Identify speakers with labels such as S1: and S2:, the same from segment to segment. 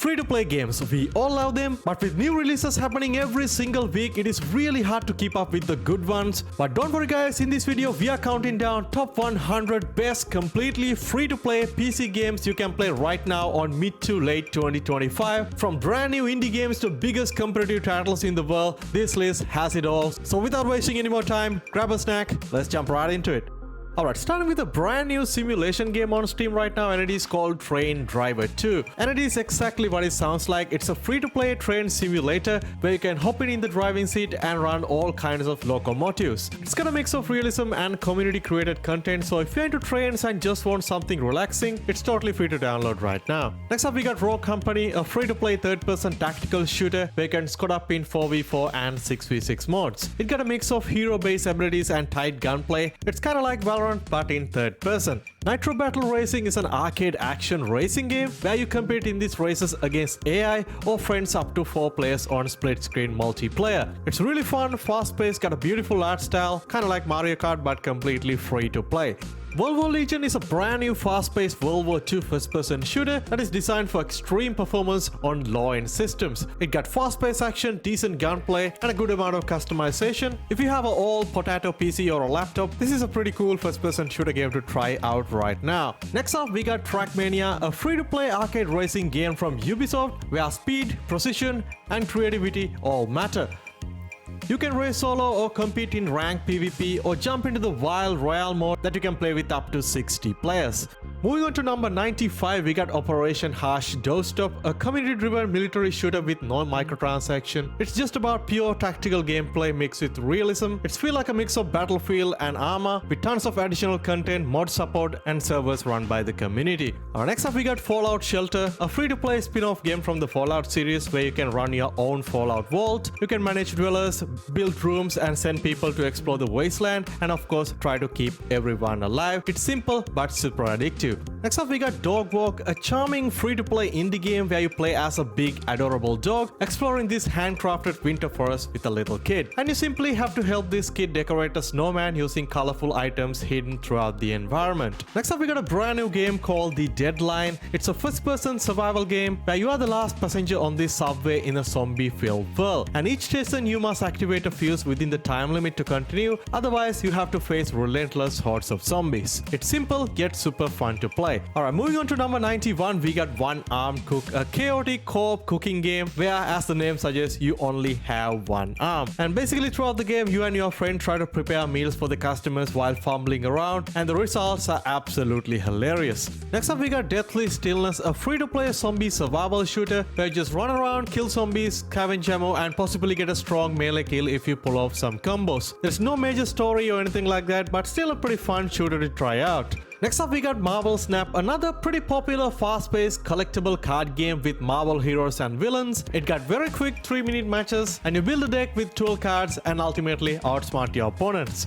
S1: free-to-play games, we all love them, but with new releases happening every single week, it is really hard to keep up with the good ones. But don't worry guys, in this video we are counting down top 100 best completely free-to-play PC games you can play right now on mid to late 2025. From brand new indie games to biggest competitive titles in the world, this list has it all. So without wasting any more time, grab a snack, let's jump right into it. Alright, starting with a brand new simulation game on Steam right now, and it is called Train Driver 2. And it is exactly what it sounds like. It's a free-to-play train simulator where you can hop in the driving seat and run all kinds of locomotives. It's got a mix of realism and community-created content, so if you're into trains and just want something relaxing, it's totally free to download right now. Next up, we got Rogue Company, a free-to-play third-person tactical shooter where you can squad up in 4v4 and 6v6 modes. It got a mix of hero-based abilities and tight gunplay. It's kinda like Valorant but in third person. Nitro Battle Racing is an arcade action racing game where you compete in these races against AI or friends up to 4 players on split screen multiplayer. It's really fun, fast paced, got a beautiful art style, kinda like Mario Kart but completely free to play. World War Legion is a brand new fast-paced World War II first-person shooter that is designed for extreme performance on low-end systems. It got fast-paced action, decent gunplay, and a good amount of customization. If you have an all-potato PC or a laptop, this is a pretty cool first-person shooter game to try out right now. Next up, we got Trackmania, a free-to-play arcade racing game from Ubisoft where speed, precision, and creativity all matter. You can race solo or compete in ranked PvP or jump into the wild Royale mode that you can play with up to 60 players. Moving on to number 95, we got Operation Harsh Doorstop, a community-driven military shooter with no microtransaction. It's just about pure tactical gameplay mixed with realism. It's feel like a mix of Battlefield and Arma with tons of additional content, mod support, and servers run by the community. Next up, we got Fallout Shelter, a free-to-play spin-off game from the Fallout series where you can run your own Fallout vault. You can manage dwellers, build rooms, and send people to explore the wasteland, and of course try to keep everyone alive. It's simple but super addictive. Next up, we got Dogwalk, a charming free-to-play indie game where you play as a big adorable dog exploring this handcrafted winter forest with a little kid, and you simply have to help this kid decorate a snowman using colorful items hidden throughout the environment. Next up, we got a brand new game called The Deadline. It's a first-person survival game where you are the last passenger on this subway in a zombie-filled world, and each station you must activate a fuse within the time limit to continue, otherwise you have to face relentless hordes of zombies. It's simple yet super fun to play. Alright, moving on to number 91, we got One Armed Cook, a chaotic co-op cooking game where, as the name suggests, you only have one arm. And basically throughout the game, you and your friend try to prepare meals for the customers while fumbling around, and the results are absolutely hilarious. Next up, we got Deathly Stillness, a free-to-play zombie survival shooter where you just run around, kill zombies, scavenge ammo, and possibly get a strong melee kill if you pull off some combos. There's no major story or anything like that, but still a pretty fun shooter to try out. Next up, we got Marvel Snap, another pretty popular fast-paced collectible card game with Marvel heroes and villains. It got very quick 3-minute matches, and you build a deck with tool cards and ultimately outsmart your opponents.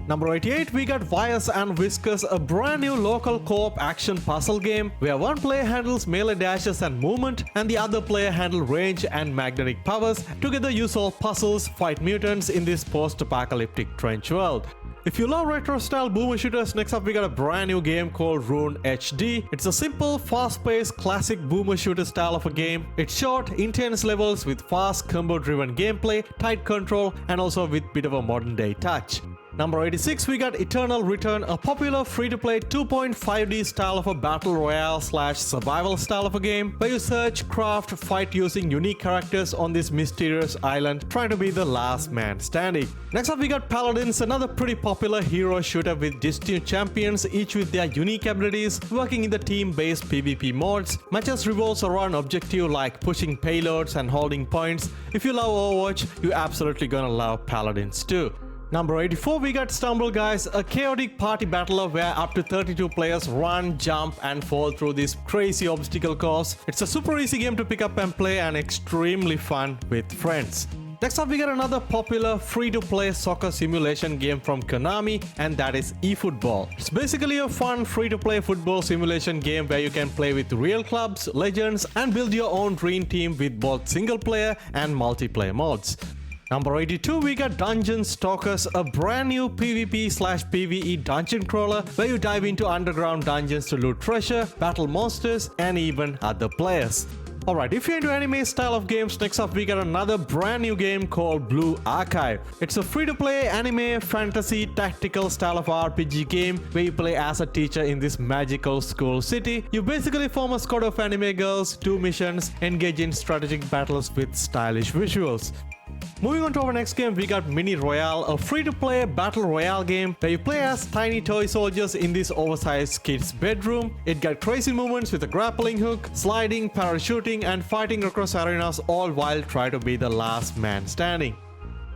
S1: Number 88, we got Wires and Whiskers, a brand new local co-op action puzzle game where one player handles melee dashes and movement and the other player handles range and magnetic powers. Together you solve puzzles, fight mutants in this post-apocalyptic trench world. If you love retro-style boomer shooters, next up we got a brand new game called Ruyn HD. It's a simple, fast-paced, classic boomer shooter style of a game. It's short, intense levels with fast, combo-driven gameplay, tight control, and also with bit of a modern-day touch. Number 86, we got Eternal Return, a popular free-to-play 2.5D style of a battle royale / survival style of a game where you search, craft, fight using unique characters on this mysterious island, trying to be the last man standing. Next up, we got Paladins, another pretty popular hero shooter with distinct champions, each with their unique abilities, working in the team-based PvP modes. Matches revolves around objective like pushing payloads and holding points. If you love Overwatch, you're absolutely gonna love Paladins too. Number 84, we got Stumble Guys, a chaotic party battler where up to 32 players run, jump, and fall through this crazy obstacle course. It's a super easy game to pick up and play and extremely fun with friends. Next up, we got another popular free-to-play soccer simulation game from Konami, and that is eFootball. It's basically a fun free-to-play football simulation game where you can play with real clubs, legends, and build your own dream team with both single-player and multiplayer modes. Number 82, we got Dungeon Stalkers, a brand new PvP/PvE dungeon crawler where you dive into underground dungeons to loot treasure, battle monsters, and even other players. Alright, if you're into anime style of games, next up we got another brand new game called Blue Archive. It's a free-to-play anime, fantasy, tactical style of RPG game where you play as a teacher in this magical school city. You basically form a squad of anime girls, do missions, engage in strategic battles with stylish visuals. Moving on to our next game, we got Mini Royale, a free-to-play battle royale game where you play as tiny toy soldiers in this oversized kid's bedroom. It got crazy movements with a grappling hook, sliding, parachuting and fighting across arenas, all while trying to be the last man standing.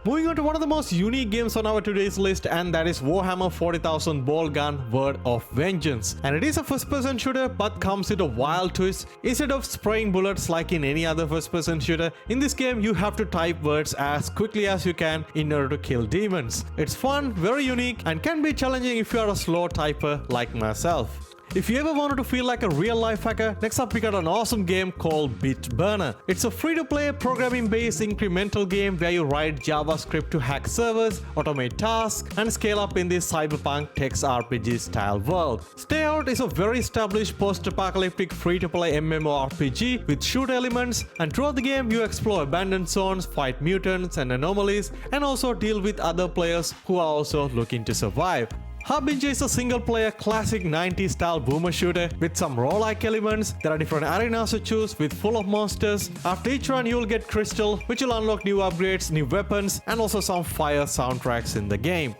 S1: Moving on to one of the most unique games on our today's list, and that is Warhammer 40,000 Boltgun Word of Vengeance. And it is a first-person shooter but comes with a wild twist. Instead of spraying bullets like in any other first-person shooter, in this game you have to type words as quickly as you can in order to kill demons. It's fun, very unique, and can be challenging if you are a slow typer like myself. If you ever wanted to feel like a real-life hacker, next up we got an awesome game called Bitburner. It's a free-to-play programming-based incremental game where you write JavaScript to hack servers, automate tasks, and scale up in this cyberpunk text RPG style world. Stay Out is a very established post-apocalyptic free-to-play MMORPG with shoot elements, and throughout the game you explore abandoned zones, fight mutants and anomalies, and also deal with other players who are also looking to survive. Harbinger is a single-player classic 90s style boomer shooter with some roguelike elements. There are different arenas to choose with full of monsters. After each run you'll get crystal, which will unlock new upgrades, new weapons, and also some fire soundtracks in the game.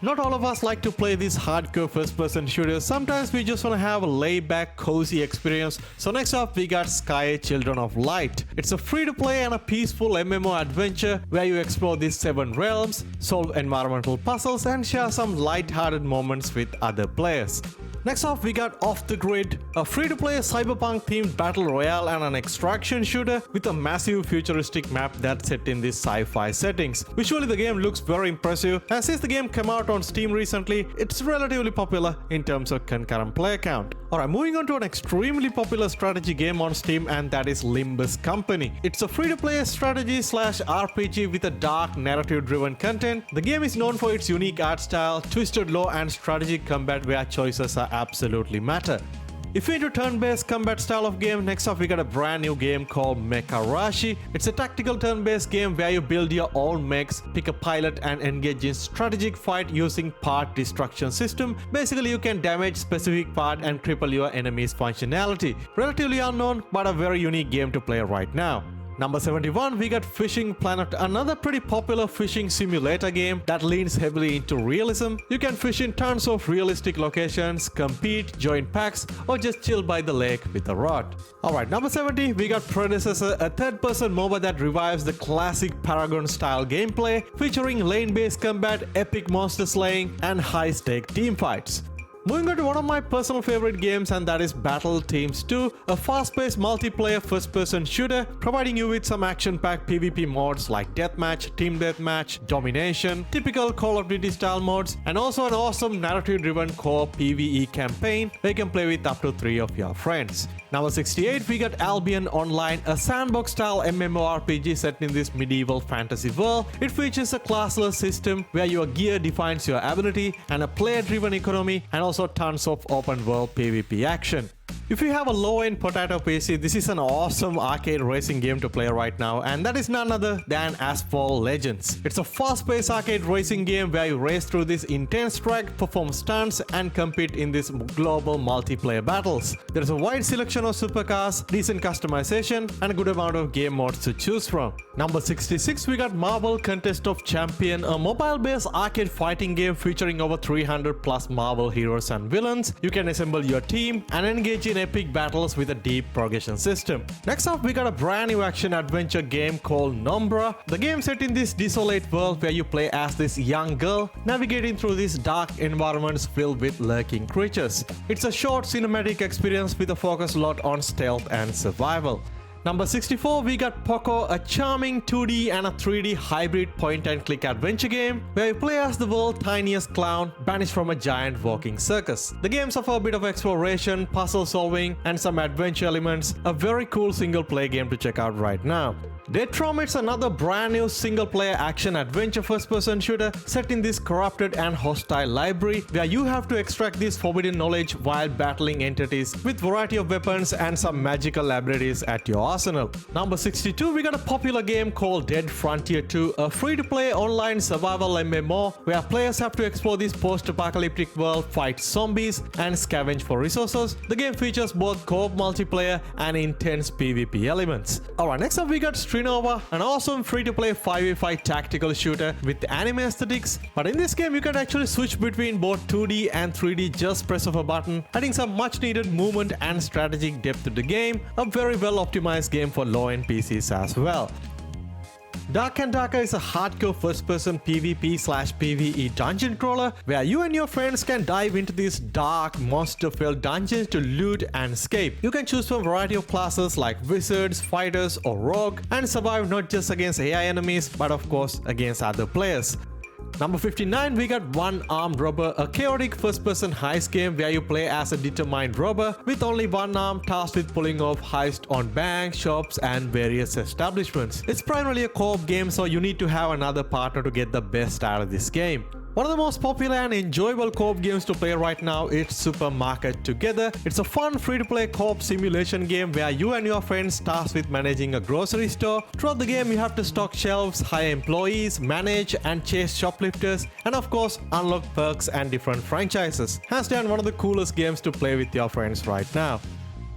S1: Not all of us like to play these hardcore first-person shooters. Sometimes we just want to have a laid-back, cozy experience. So next up we got Sky Children of Light. It's a free-to-play and a peaceful MMO adventure where you explore these 7 realms, solve environmental puzzles, and share some light-hearted moments with other players. Next off we got Off the Grid, a free-to-play cyberpunk themed battle royale and an extraction shooter with a massive futuristic map that's set in these sci-fi settings. Visually the game looks very impressive, and since the game came out on Steam recently, it's relatively popular in terms of concurrent player count. Alright, moving on to an extremely popular strategy game on Steam, and that is Limbus Company. It's a free-to-play strategy/RPG with a dark narrative-driven content. The game is known for its unique art style, twisted lore and strategic combat where choices are absolutely matter. If you're into turn-based combat style of game, next up we got a brand new game called Mecharashi. It's a tactical turn-based game where you build your own mechs, pick a pilot and engage in strategic fight using part destruction system. Basically you can damage specific part and cripple your enemy's functionality. Relatively unknown but a very unique game to play right now. Number 71, we got Fishing Planet, another pretty popular fishing simulator game that leans heavily into realism. You can fish in tons of realistic locations, compete, join packs, or just chill by the lake with a rod. Alright, number 70, we got Predecessor, a third-person MOBA that revives the classic Paragon-style gameplay, featuring lane-based combat, epic monster slaying, and high-stake teamfights. Moving on to one of my personal favorite games, and that is Battle Teams 2, a fast-paced multiplayer first-person shooter providing you with some action-packed PvP modes like Deathmatch, Team Deathmatch, Domination, typical Call of Duty style modes, and also an awesome narrative-driven core PvE campaign where you can play with up to 3 of your friends. Number 68, we got Albion Online, a sandbox-style MMORPG set in this medieval fantasy world. It features a classless system where your gear defines your ability, and a player-driven economy, and also tons of open-world PvP action. If you have a low-end potato PC, this is an awesome arcade racing game to play right now, and that is none other than Asphalt Legends. It's a fast-paced arcade racing game where you race through this intense track, perform stunts, and compete in these global multiplayer battles. There is a wide selection of supercars, decent customization, and a good amount of game modes to choose from. Number 66, we got Marvel Contest of Champion, a mobile-based arcade fighting game featuring over 300 plus Marvel heroes and villains. You can assemble your team and engage in epic battles with a deep progression system. Next up, we got a brand new action adventure game called Numbra. The game set in this desolate world where you play as this young girl navigating through these dark environments filled with lurking creatures. It's a short cinematic experience with a focus a lot on stealth and survival. Number 64, we got Poco, a charming 2D and a 3D hybrid point-and-click adventure game where you play as the world's tiniest clown banished from a giant walking circus. The games offer a bit of exploration, puzzle solving, and some adventure elements. A very cool single-player game to check out right now. DREADTOME is another brand new single-player action-adventure first-person shooter set in this corrupted and hostile library where you have to extract this forbidden knowledge while battling entities with variety of weapons and some magical abilities at your arsenal. Number 62, we got a popular game called Dead Frontier 2, a free-to-play online survival MMO where players have to explore this post-apocalyptic world, fight zombies, and scavenge for resources. The game features both co-op multiplayer and intense PvP elements. Alright, next up we got Strinova, an awesome free-to-play 5v5 tactical shooter with anime aesthetics. But in this game you can actually switch between both 2D and 3D just press of a button, adding some much needed movement and strategic depth to the game. A very well optimized game for low-end PCs as well. Dark and Darker is a hardcore first-person PvP/PvE dungeon crawler where you and your friends can dive into these dark, monster-filled dungeons to loot and escape. You can choose from a variety of classes like wizards, fighters, or rogue and survive not just against AI enemies but of course against other players. Number 59, we got One Armed Robber, a chaotic first-person heist game where you play as a determined robber with only one arm tasked with pulling off heists on banks, shops, and various establishments. It's primarily a co-op game, so you need to have another partner to get the best out of this game. One of the most popular and enjoyable co-op games to play right now is Supermarket Together. It's a fun free-to-play co-op simulation game where you and your friends tasked with managing a grocery store. Throughout the game you have to stock shelves, hire employees, manage and chase shoplifters, and of course unlock perks and different franchises. Hands down one of the coolest games to play with your friends right now.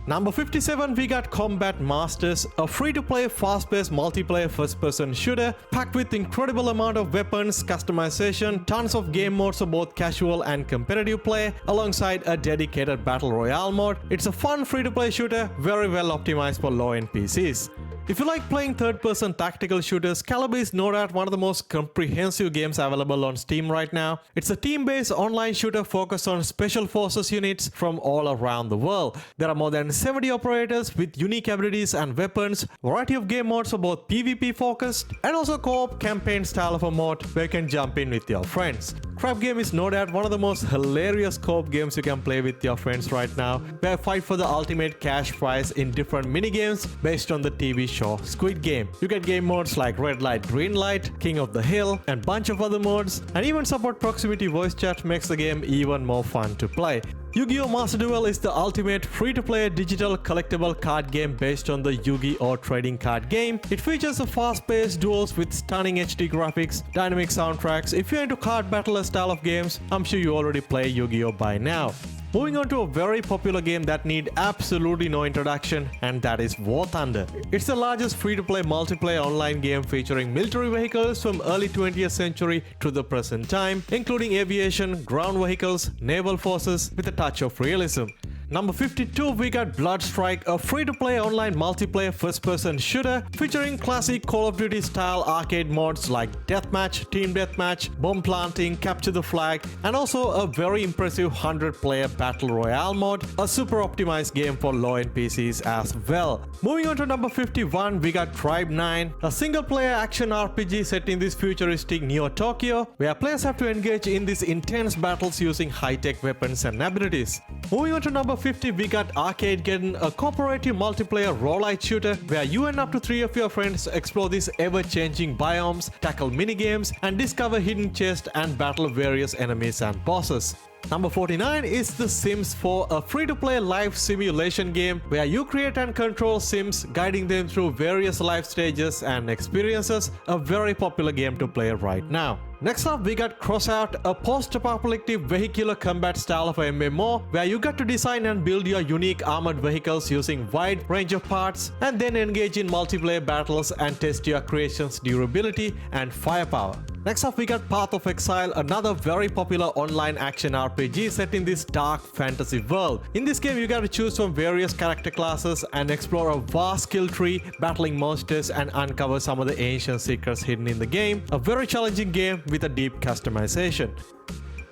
S1: Number 57, we got Combat Masters, a free-to-play, fast-paced multiplayer first-person shooter packed with incredible amount of weapons, customization, tons of game modes for both casual and competitive play, alongside a dedicated battle royale mode. It's a fun free-to-play shooter, very well optimized for low-end PCs. If you like playing third-person tactical shooters, Calibre is no doubt one of the most comprehensive games available on Steam right now. It's a team-based online shooter focused on special forces units from all around the world. There are more than 70 operators with unique abilities and weapons, variety of game modes for both PvP focused and also co-op campaign style of a mode where you can jump in with your friends. Crab Game is no doubt one of the most hilarious co-op games you can play with your friends right now, where you fight for the ultimate cash prize in different mini-games based on the TV show Squid Game. You get game modes like Red Light, Green Light, King of the Hill, and bunch of other modes, and even support proximity voice chat makes the game even more fun to play. Yu-Gi-Oh! Master Duel is the ultimate free-to-play digital collectible card game based on the Yu-Gi-Oh! Trading card game. It features a fast-paced duels with stunning HD graphics, dynamic soundtracks. If you're into card battler style of games, I'm sure you already play Yu-Gi-Oh! By now. Moving on to a very popular game that need absolutely no introduction, and that is War Thunder. It's the largest free-to-play multiplayer online game featuring military vehicles from early 20th century to the present time, including aviation, ground vehicles, naval forces with a touch of realism. Number 52, we got Bloodstrike, a free-to-play online multiplayer first-person shooter featuring classic Call of Duty style arcade modes like Deathmatch, Team Deathmatch, Bomb Planting, Capture the Flag, and also a very impressive 100-player Battle Royale mode, a super optimized game for low-end PCs as well. Moving on to number 51, we got Tribe 9, a single-player action RPG set in this futuristic Neo Tokyo, where players have to engage in these intense battles using high-tech weapons and abilities. Moving on to number 50, we got Arcadegeddon, a cooperative multiplayer roguelite shooter where you and up to 3 of your friends explore these ever-changing biomes, tackle minigames, and discover hidden chests and battle various enemies and bosses. Number 49 is The Sims 4, a free-to-play life simulation game where you create and control Sims, guiding them through various life stages and experiences, a very popular game to play right now. Next up, we got Crossout, a post-apocalyptic vehicular combat style of MMO where you get to design and build your unique armored vehicles using wide range of parts and then engage in multiplayer battles and test your creation's durability and firepower. Next up, we got Path of Exile, another very popular online action RPG set in this dark fantasy world. In this game, you got to choose from various character classes and explore a vast skill tree, battling monsters and uncover some of the ancient secrets hidden in the game. A very challenging game with a deep customization.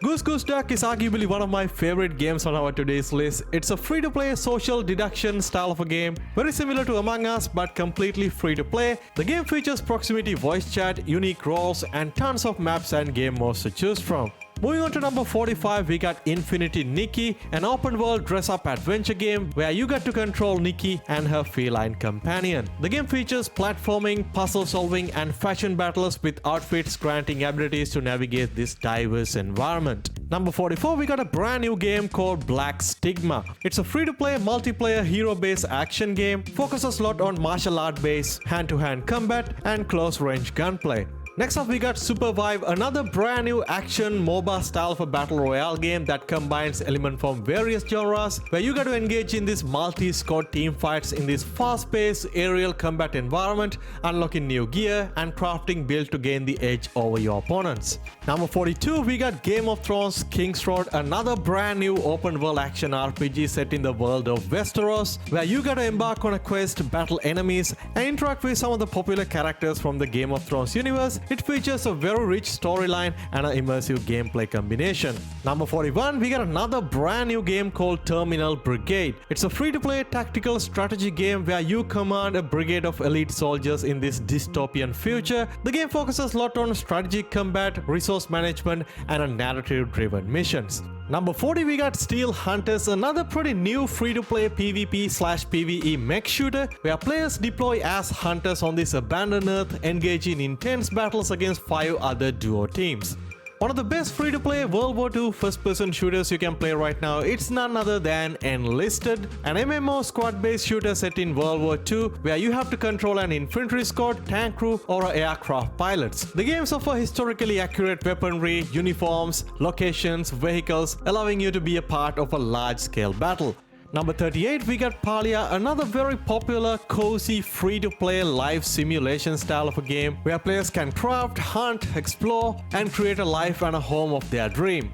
S1: Goose Goose Duck is arguably one of my favorite games on our today's list. It's a free-to-play social deduction style of a game, very similar to Among Us but completely free-to-play. The game features proximity voice chat, unique roles, and tons of maps and game modes to choose from. Moving on to number 45, we got Infinity Nikki, an open world dress-up adventure game where you get to control Nikki and her feline companion. The game features platforming, puzzle solving and fashion battles with outfits granting abilities to navigate this diverse environment. Number 44, we got a brand new game called Black Stigma. It's a free-to-play multiplayer hero-based action game, focuses a lot on martial art-based hand-to-hand combat and close-range gunplay. Next up we got Supervive, another brand new action MOBA style for battle royale game that combines elements from various genres where you got to engage in this multi-squad team fights in this fast-paced aerial combat environment, unlocking new gear and crafting build to gain the edge over your opponents. Number 42, we got Game of Thrones King's Road, another brand new open world action RPG set in the world of Westeros where you got to embark on a quest, battle enemies and interact with some of the popular characters from the Game of Thrones universe. It features a very rich storyline and an immersive gameplay combination. Number 41, we got another brand new game called Terminull Brigade. It's a free-to-play tactical strategy game where you command a brigade of elite soldiers in this dystopian future. The game focuses a lot on strategic combat, resource management and a narrative-driven missions. Number 40, we got Steel Hunters, another pretty new free-to-play PvP/PvE mech shooter where players deploy as hunters on this abandoned earth, engaging in intense battles against 5 other duo teams. One of the best free-to-play World War II first-person shooters you can play right now, it's none other than Enlisted, an MMO squad-based shooter set in World War II where you have to control an infantry squad, tank crew or aircraft pilots. The games offer historically accurate weaponry, uniforms, locations, vehicles, allowing you to be a part of a large-scale battle. Number 38, we got Palia, another very popular, cozy, free-to-play life simulation style of a game where players can craft, hunt, explore, and create a life and a home of their dream.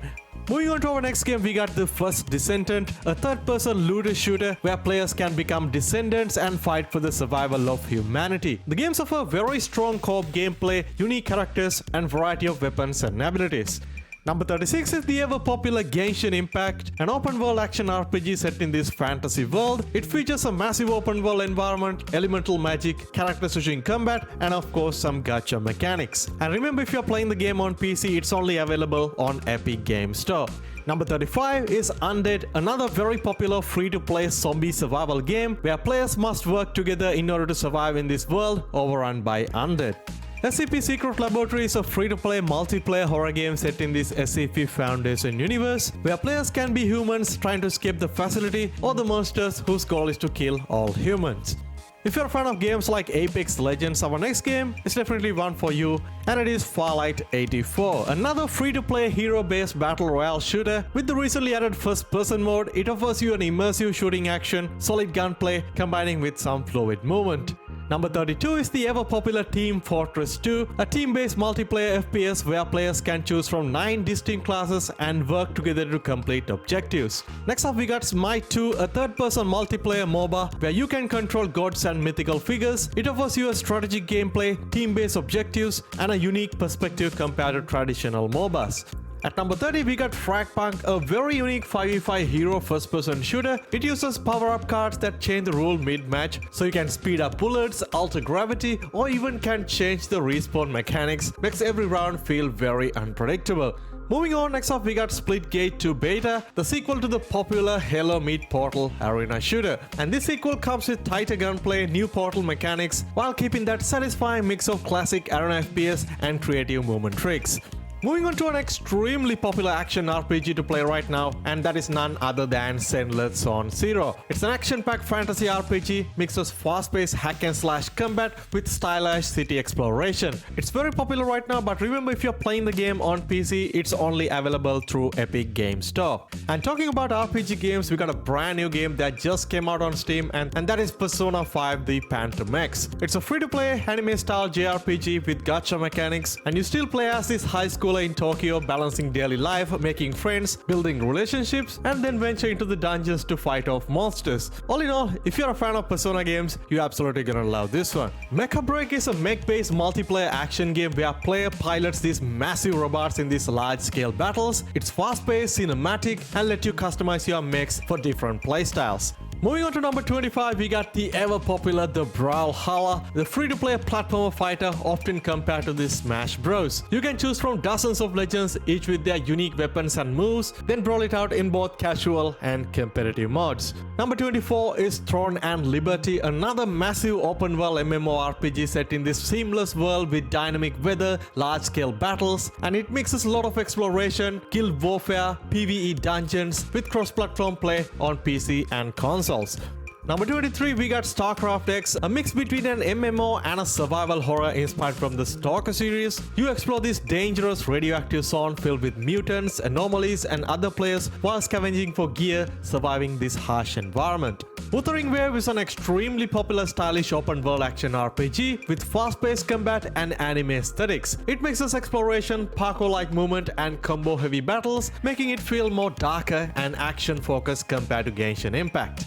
S1: Moving on to our next game, we got the First Descendant, a third-person looter shooter where players can become descendants and fight for the survival of humanity. The games offer very strong co-op gameplay, unique characters, and variety of weapons and abilities. Number 36 is the ever-popular Genshin Impact, an open-world action RPG set in this fantasy world. It features a massive open-world environment, elemental magic, character-switching combat, and of course some gacha mechanics. And remember, if you're playing the game on PC, it's only available on Epic Games Store. Number 35 is Undead, another very popular free-to-play zombie survival game where players must work together in order to survive in this world overrun by undead. SCP Secret Laboratory is a free-to-play multiplayer horror game set in this SCP Foundation universe where players can be humans trying to escape the facility or the monsters whose goal is to kill all humans. If you're a fan of games like Apex Legends, our next game is definitely one for you, and it is Fallout 84, another free-to-play hero-based battle royale shooter. With the recently added first-person mode, it offers you an immersive shooting action, solid gunplay, combining with some fluid movement. Number 32 is the ever-popular Team Fortress 2, a team-based multiplayer FPS where players can choose from 9 distinct classes and work together to complete objectives. Next up we got Smite 2, a third-person multiplayer MOBA where you can control gods and mythical figures. It offers you a strategic gameplay, team-based objectives, and a unique perspective compared to traditional MOBAs. At number 30, we got Fragpunk, a very unique 5v5 hero first-person shooter. It uses power-up cards that change the rule mid-match, so you can speed up bullets, alter gravity, or even can change the respawn mechanics. Makes every round feel very unpredictable. Moving on, next up we got Splitgate 2 Beta, the sequel to the popular Halo meet Portal arena shooter. And this sequel comes with tighter gunplay, new Portal mechanics, while keeping that satisfying mix of classic arena FPS and creative movement tricks. Moving on to an extremely popular action RPG to play right now, and that is none other than Zenless Zone Zero. It's an action-packed fantasy RPG mixes fast-paced hack-and-slash combat with stylized city exploration. It's very popular right now, but remember, if you're playing the game on PC, it's only available through Epic Games Store. And talking about RPG games, we got a brand new game that just came out on Steam, and that is Persona 5 The Phantom X. It's a free-to-play anime-style JRPG with gacha mechanics, and you still play as this high school in Tokyo, balancing daily life, making friends, building relationships, and then venture into the dungeons to fight off monsters. All in all, if you're a fan of Persona games, you're absolutely gonna love this one. Mecha BREAK is a mech-based multiplayer action game where player pilots these massive robots in these large-scale battles. It's fast-paced, cinematic, and let you customize your mechs for different playstyles. Moving on to number 25, we got the ever popular the Brawlhalla, the free-to-play platformer fighter often compared to the Smash Bros. You can choose from dozens of legends, each with their unique weapons and moves, then brawl it out in both casual and competitive modes. Number 24 is Throne and Liberty, another massive open-world MMORPG set in this seamless world with dynamic weather, large-scale battles, and it mixes a lot of exploration, guild warfare, PvE dungeons with cross-platform play on PC and console. Number 23, we got StarCraft X, a mix between an MMO and a survival horror inspired from the Stalker series. You explore this dangerous radioactive zone filled with mutants, anomalies and other players while scavenging for gear, surviving this harsh environment. Wuthering Waves is an extremely popular stylish open world action RPG with fast-paced combat and anime aesthetics. It mixes exploration, parkour-like movement and combo-heavy battles, making it feel more darker and action-focused compared to Genshin Impact.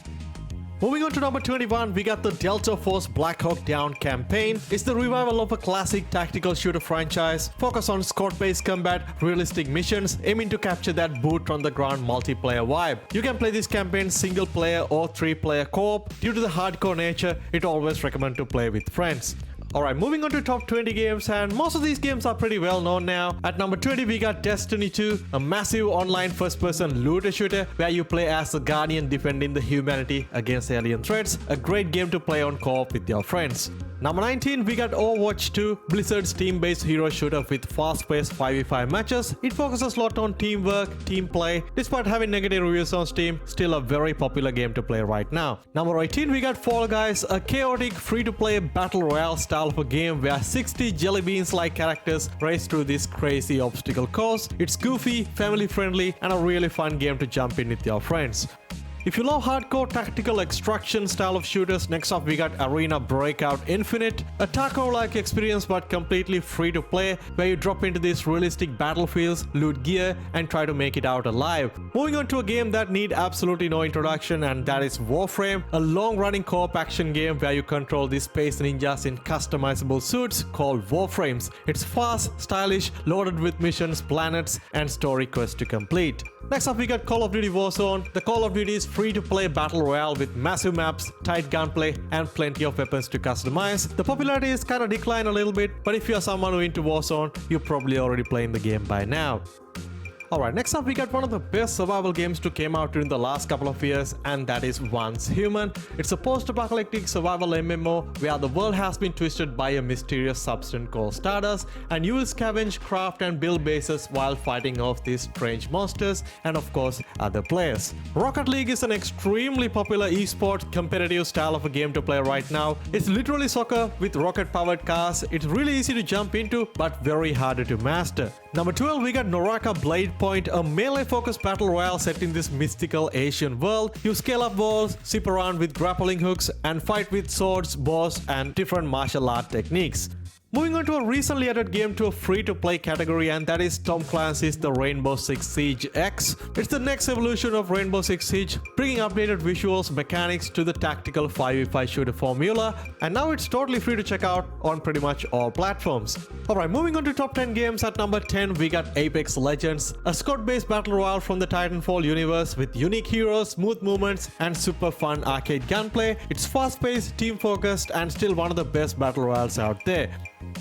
S1: Moving on to number 21, we got the Delta Force Black Hawk Down campaign. It's the revival of a classic tactical shooter franchise, focused on squad-based combat, realistic missions, aiming to capture that boot-on-the-ground multiplayer vibe. You can play this campaign single-player or 3-player co-op. Due to the hardcore nature, it always recommend to play with friends. Alright, moving on to top 20 games, and most of these games are pretty well known now. At number 20, we got Destiny 2, a massive online first-person looter shooter where you play as a guardian defending the humanity against alien threats. A great game to play on co-op with your friends. Number 19, we got Overwatch 2, Blizzard's team-based hero shooter with fast-paced 5v5 matches. It focuses a lot on teamwork, team play. Despite having negative reviews on Steam, still a very popular game to play right now. Number 18, we got Fall Guys, a chaotic free-to-play battle royale style of a game where 60 jelly beans-like characters race through this crazy obstacle course. It's goofy, family-friendly, and a really fun game to jump in with your friends. If you love hardcore tactical extraction style of shooters, next up we got Arena Breakout Infinite, a taco-like experience but completely free to play, where you drop into these realistic battlefields, loot gear and try to make it out alive. Moving on to a game that need absolutely no introduction, and that is Warframe, a long-running co-op action game where you control these space ninjas in customizable suits called Warframes. It's fast, stylish, loaded with missions, planets and story quests to complete. Next up we got Call of Duty Warzone. The Call of Duty is free-to-play battle royale with massive maps, tight gunplay and plenty of weapons to customize. The popularity is kind of declined a little bit, but if you're someone who into Warzone, you're probably already playing the game by now. Alright, next up we got one of the best survival games to came out during the last couple of years, and that is Once Human. It's a post-apocalyptic survival MMO where the world has been twisted by a mysterious substance called Stardust, and you will scavenge, craft and build bases while fighting off these strange monsters and of course other players. Rocket League is an extremely popular esports competitive style of a game to play right now. It's literally soccer with rocket-powered cars. It's really easy to jump into but very harder to master. Number 12, we got Noraka Blade Point, a melee-focused battle royale set in this mystical Asian world. You scale up walls, zip around with grappling hooks, and fight with swords, bows, and different martial art techniques. Moving on to a recently added game to a free-to-play category, and that is Tom Clancy's The Rainbow Six Siege X. It's the next evolution of Rainbow Six Siege, bringing updated visuals, mechanics to the tactical 5v5 shooter formula, and now it's totally free to check out on pretty much all platforms. Alright, moving on to top 10 games. At number 10, we got Apex Legends, a squad-based battle royale from the Titanfall universe with unique heroes, smooth movements, and super fun arcade gunplay. It's fast-paced, team-focused, and still one of the best battle royales out there.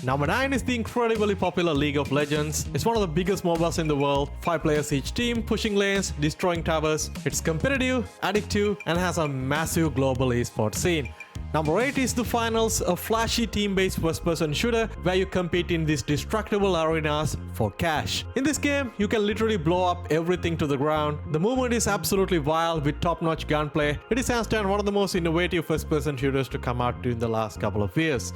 S1: Number 9 is the incredibly popular League of Legends. It's one of the biggest MOBAs in the world. 5 players each team, pushing lanes, destroying towers. It's competitive, addictive, and has a massive global esports scene. Number 8 is The Finals, a flashy team-based first-person shooter where you compete in these destructible arenas for cash. In this game, you can literally blow up everything to the ground. The movement is absolutely wild with top-notch gunplay. It is hands down one of the most innovative first-person shooters to come out during the last couple of years.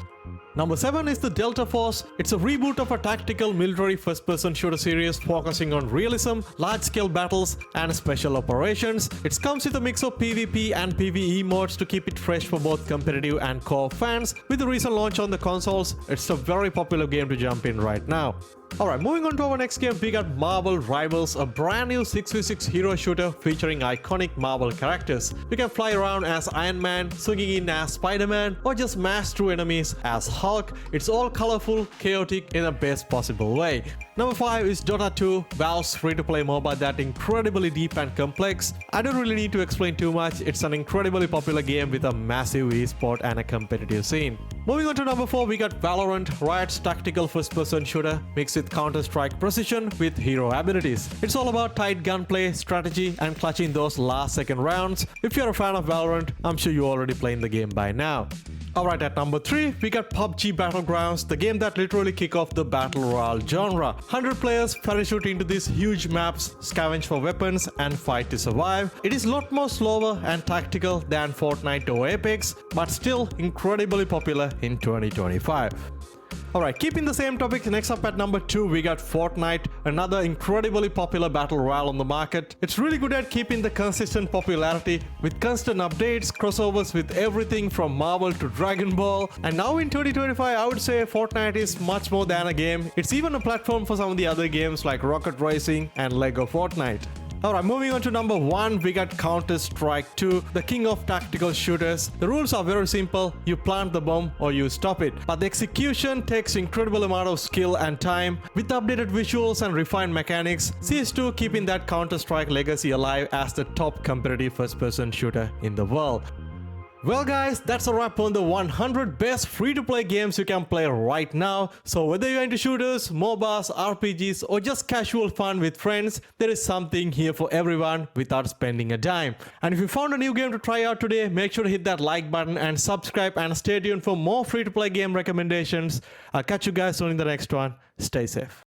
S1: Number 7 is the Delta Force. It's a reboot of a tactical military first-person shooter series focusing on realism, large-scale battles, and special operations. It comes with a mix of PvP and PvE modes to keep it fresh for both competitive and co-op fans. With the recent launch on the consoles, it's a very popular game to jump in right now. Alright, moving on to our next game, we got Marvel Rivals, a brand new 6v6 hero shooter featuring iconic Marvel characters. You can fly around as Iron Man, swinging in as Spider-Man, or just smash through enemies as Hulk. It's all colorful, chaotic in the best possible way. Number 5 is Dota 2, Valve's free-to-play MOBA that's incredibly deep and complex. I don't really need to explain too much, it's an incredibly popular game with a massive esport and a competitive scene. Moving on to number 4, we got Valorant, Riot's tactical first-person shooter mixed with Counter-Strike precision with hero abilities. It's all about tight gunplay, strategy, and clutching those last-second rounds. If you're a fan of Valorant, I'm sure you're already playing the game by now. Alright, at number 3, we got PUBG Battlegrounds, the game that literally kick off the Battle Royale genre. 100 players parachute into these huge maps, scavenge for weapons, and fight to survive. It is a lot more slower and tactical than Fortnite or Apex, but still incredibly popular in 2025. Alright, keeping the same topic, next up at number 2 we got Fortnite, another incredibly popular battle royale on the market. It's really good at keeping the consistent popularity with constant updates, crossovers with everything from Marvel to Dragon Ball. And now in 2025, I would say Fortnite is much more than a game. It's even a platform for some of the other games like Rocket Racing and Lego Fortnite. Alright, moving on to number 1, we got Counter-Strike 2, the king of tactical shooters. The rules are very simple, you plant the bomb or you stop it. But the execution takes incredible amount of skill and time. With updated visuals and refined mechanics, CS2 keeping that Counter-Strike legacy alive as the top competitive first-person shooter in the world. Well guys, that's a wrap on the 100 best free-to-play games you can play right now. So whether you're into shooters, MOBAs, RPGs or just casual fun with friends, there is something here for everyone without spending a dime. And if you found a new game to try out today, make sure to hit that like button and subscribe and stay tuned for more free-to-play game recommendations. I'll catch you guys soon in the next one. Stay safe.